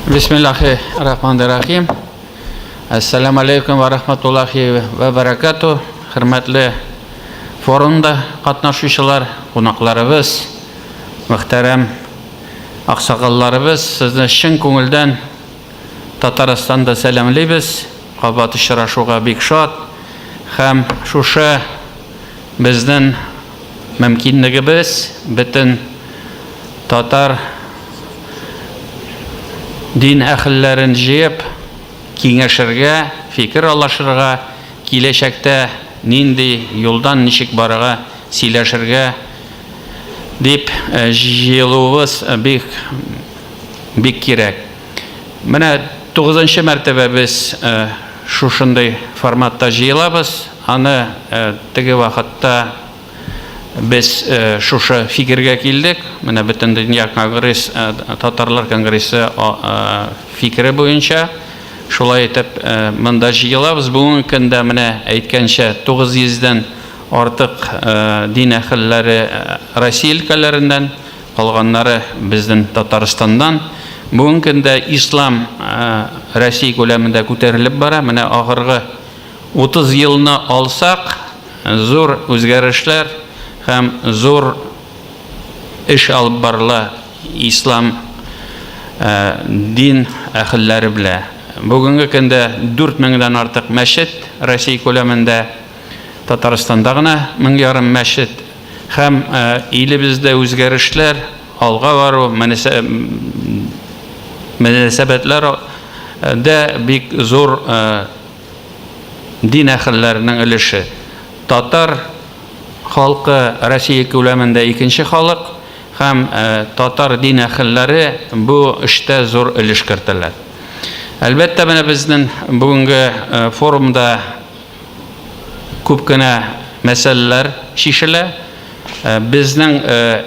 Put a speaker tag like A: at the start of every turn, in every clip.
A: Bismillahirrahmanirrahim. Assalamu alaikum wa rahmatullahi wa barakatuh. Hürmetli forumda qatnaşучылар, qonaqlarыбыз, muhterem ақсақалларыбыз, sizni шын көңілден Татарстанда сәлемлейбіз. Қабат ұшырашуға бик шат. Һәм шушы безнең мөмкинлегебез бөтен татар дин әһелләрен җыеп киңәшергә, фикер алышырга, киләчәктә нинди юлдан ничек барырга сөйләшергә дип җыелуыбыз бик кирәк. Менә 9-нчы мәртәбә без шушындый форматта җыелабыз. Аны теге вакытта biz шушы фикергә килдек. Менә бөтен дөнья конгресс, татарлар конгрессы фикере буенча шулай итеп монда җыелабыз. Бүгенге көндә менә әйткәнчә 900-дән артык дин әһелләре Россия өлкәләреннән, калганнары безнең Татарстандан. Бүгенге көндә ислам Россия күләмендә күтәрелеп бара. Менә ахыргы 30 елны алсак, зур үзгәрешләр һәм зур эш алып барыла ислам дин әһелләре белән. Бүгенге көндә 4000-дән артык мәчет Россия күләмендә, Татарстанда гына 1500 мәчет һәм илебездә үзгәрешләр, алга бару, мөнәсәбәтләр дә бик зур дин әһелләренең өлеше. Татар халкы Россия күләмендә икенче халык һәм татар дин әһелләре бу эштә зур өлеш кертәләр. Әлбәттә, менә безнең бүгенге форумда күп кенә мәсьәләләр шишелә. Безнең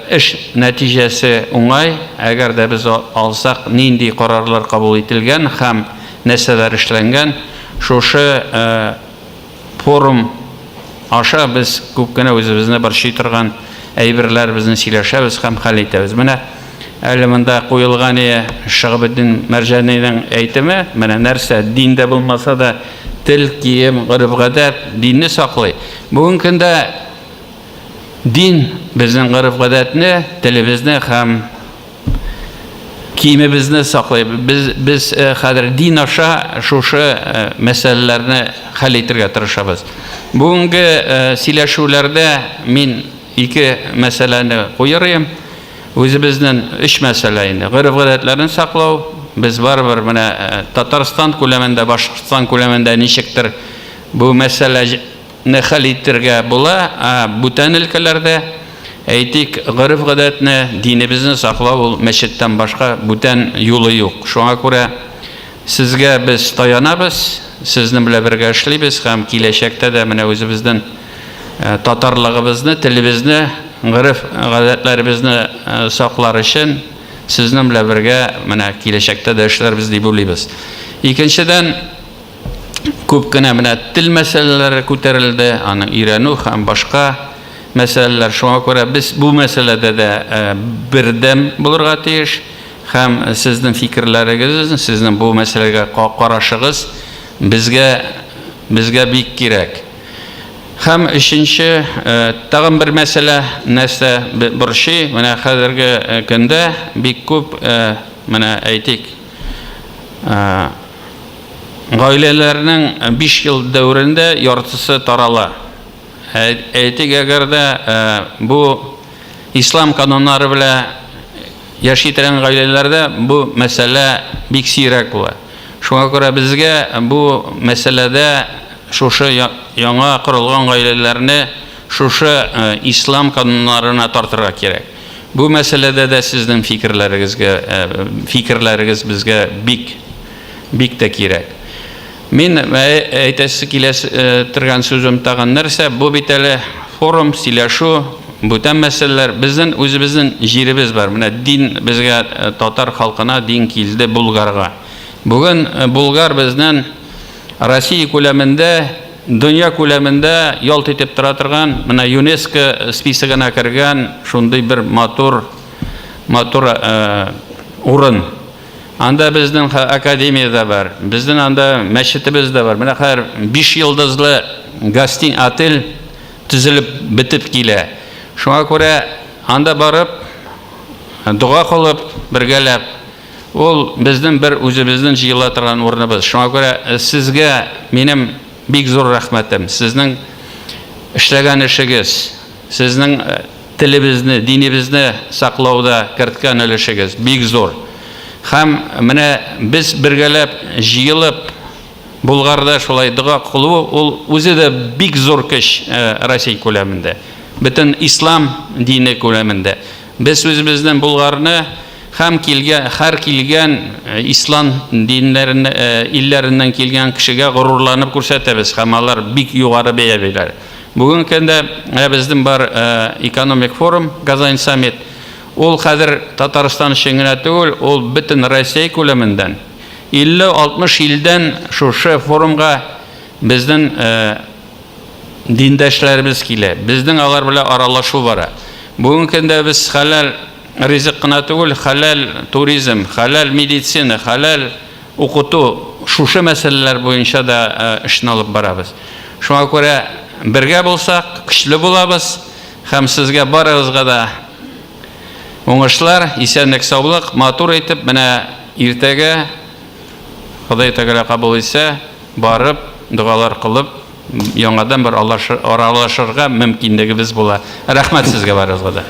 A: эш нәтиҗәсе уңай, әгәр дә без алсак нинди карарлар кабул ителгән һәм нәрсәләр эшләнгән, шушы форум аша без күп кенә үзебезне борчый торган әйберләр безне сөйләшәбез һәм хәл итәбез. Менә әле монда куелган Шигъбетдин Мәрҗәнинең әйтеме, менә нәрсә диндә булмаса да тел, кием, гырыф-гадәт динне саклый. Бүген көндә дин безнең гырыф-гадәтне, телебезне һәм киемебезне саклый. Без хәзер дин аша шушы мәсьәләләрне хәл итәргә тырышабыз. Бүгенге сөйләшүләрдә мин ике мәсьәләне куярым. Үзебезнең 3 мәсьәлә инде. Гырыф-гадәтләрне саклау. Без барыбер менә Татарстан күләмендә, Башкортстан күләмендә ничектер бу мәсьәләне хәл итәргә була. Бүтән өлкәләрдә әйтик, гырыф-гадәтне, динебезне саклау ул мәчеттән башка бүтән юлы юк. Шуңа күрә сезгә без таянабыз, сезнең белән бергә эшлибез һәм киләчәктә дә менә үзебезнең татарлыгыбызны, телебезне, гырыф-гадәтләребезне саклар өчен сезнең белән бергә менә киләчәктә дә эшләрбез дип уйлыйбыз. Икенчедән, күп кенә менә тел мәсьәләләре күтәрелде, аны өйрәнү һәм башка мәсьәләләр. Шуңа күрә без бу мәсьәләдә дә бердәм булырга тиеш һәм сезнең фикерләрегез, сезнең бу мәсьәләгә карашыгыз безгә бик кирәк. Һәм өченче, тагын бер мәсьәлә нәрсә борчый, менә хәзерге көндә бик күп менә әйтик, гаиләләрнең 5 ел дәврендә яртысы тарала. Әйтик, әгәр дә бу ислам кануннары белән яши торган гаиләләрдә бу мәсьәлә бик сирәк була. Шуңа күрә безгә бу мәсьәләдә шушы яңа корылган гаиләләрне шушы ислам кануннарына тартырга кирәк. Бу мәсьәләдә дә сезнең фикерләрегез безгә бик тә кирәк. Мин әйтәсе килә торган сүзем тагын нәрсә, бу бит әле форум, сөйләшү, бүтән мәсьәләләр. Безнең үзебезнең җиребез бар. Менә дин безгә, татар халкына дин килде Булгарга. Бүген Булгар безнең Россия күләмендә, дөнья күләмендә ялт итеп тора торган, менә ЮНЕСКО списогына кергән шундый бер матур урын. Анда безнең академияда бар, безнең анда мәчетебез дә бар. Менә хәзер 5 йолдызлы гостин отель төзелеп бетеп килә. Шуңа күрә анда барып, дуга кылып, бергәләп, ул безнең бер үзебезнең җыела торган урыныбыз. Шуңа күрә сезгә минем бик зур рәхмәтем. Сезнең эшләгән эшегез, сезнең телебезне, динебезне саклауда керткән өлешегез бик зур. Һәм менә без бергәләп җыелып Булгарда шулай дуга кылу, ул үзе дә бик зур көч Россия күләмендә. Бөтен ислам дине күләмендә. Без үзебезнең Булгарны һәм һәр килгән ислам диннәрен илләреннән килгән кешегә горурланып күрсәтәбез. Һәм алар бик югары бәя бирәләр. Бүген көндә безнең бар экономик форум Казань саммит. Ул хәзер Татарстан өчен генә түгел, ул бөтен Россия күләмендән 50-60 илдән шушы форумга безнең диндәшләребез килә. Безнең алар белән аралашу бара. Бүген көндә без халал ризык кына түгел, халал туризм, халал медицина, халал укыту, шушы мәсьәләләр буенча да эшне алып барабыз. Шуңа күрә бергә булсак, көчле булабыз һәм сезгә барыгызга да уңышлар, исәнлек, саулык, матур итеп, менә иртәгә Ходай Тәгалә кабул итсә, барып, дугалар кылып, яңадан бер аралашырга мөмкинлегебез була. Рәхмәт сезгә барыгызга да.